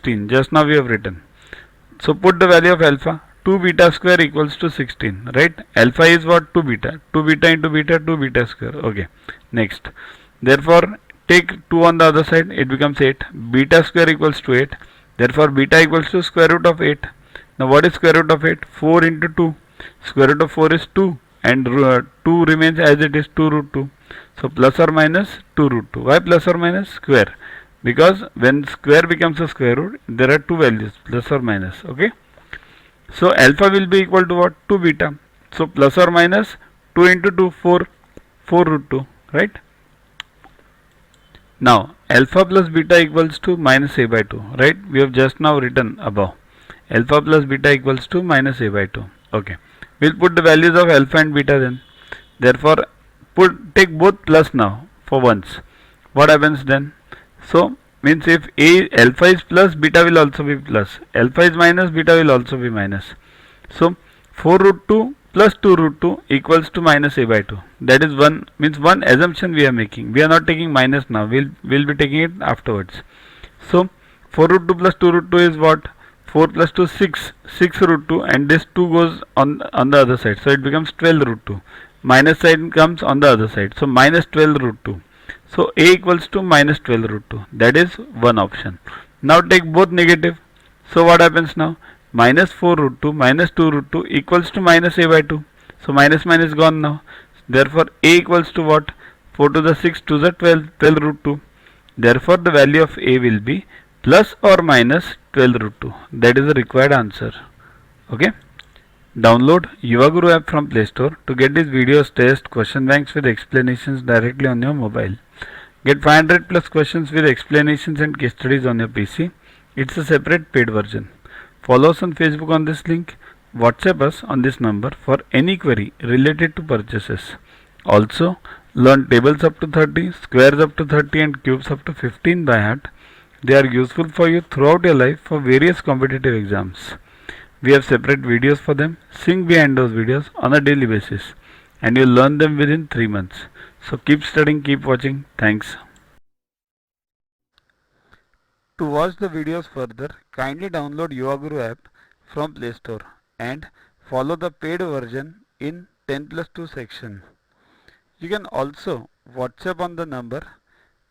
16. Just now we have written. So put the value of alpha. 2 beta square equals to 16, right? Alpha is what? 2 beta. 2 beta into beta, 2 beta square. Okay. Next. Therefore, take 2 on the other side. It becomes 8. Beta square equals to 8. Therefore, beta equals to square root of 8. Now, what is square root of 8? 4 into 2. Square root of 4 is 2. And 2 remains as it is, 2 root 2. So, plus or minus 2 root 2. Why plus or minus? Square. Because when square becomes a square root, there are two values, plus or minus. Okay. So alpha will be equal to what? 2 beta. So plus or minus 2 into 2, 4 root 2, right? Now alpha plus beta equals to minus a by 2, right? We have just now written above. Alpha plus beta equals to minus a by 2. Okay. We'll put the values of alpha and beta then. Therefore, take both plus now for once. What happens then? So means if alpha is plus, beta will also be plus. Alpha is minus, beta will also be minus. So 4 root 2 plus 2 root 2 equals to minus a by 2. That is one, means one assumption we are making. We are not taking minus now. We'll be taking it afterwards. So 4 root 2 plus 2 root 2 is what? 4 plus 2 6 root 2, and this 2 goes on the other side. So it becomes 12 root 2. Minus sign comes on the other side. So minus 12 root 2. So a equals to minus 12 root 2. That is one option. Now take both negative. So what happens now? Minus 4 root 2 minus 2 root 2 equals to minus a by 2. So minus minus gone now. Therefore a equals to what? 4 to the 6 to the 12 root 2. Therefore the value of a will be plus or minus 12 root 2. That is the required answer. Okay. Download Yuva Guru app from Play Store to get these videos, tests, question banks with explanations directly on your mobile. Get 500 plus questions with explanations and case studies on your PC. It's a separate paid version. Follow us on Facebook on this link. WhatsApp us on this number for any query related to purchases. Also, learn tables up to 30, squares up to 30 and cubes up to 15 by heart. They are useful for you throughout your life for various competitive exams. We have separate videos for them. Sync behind those videos on a daily basis, and you'll learn them within 3 months. So keep studying, keep watching. Thanks. To watch the videos further, kindly download Yuva Guru app from Play Store and follow the paid version in 10+2 section. You can also WhatsApp on the number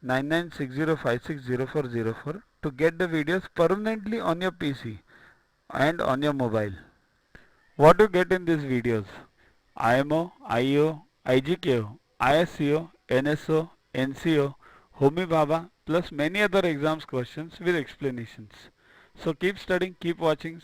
9960560404 to get the videos permanently on your PC and on your mobile. What you get in these videos? IMO, IEO, IGKO, ISCO, NSO, NCO, Homi Bhabha plus many other exams questions with explanations. So keep studying, keep watching.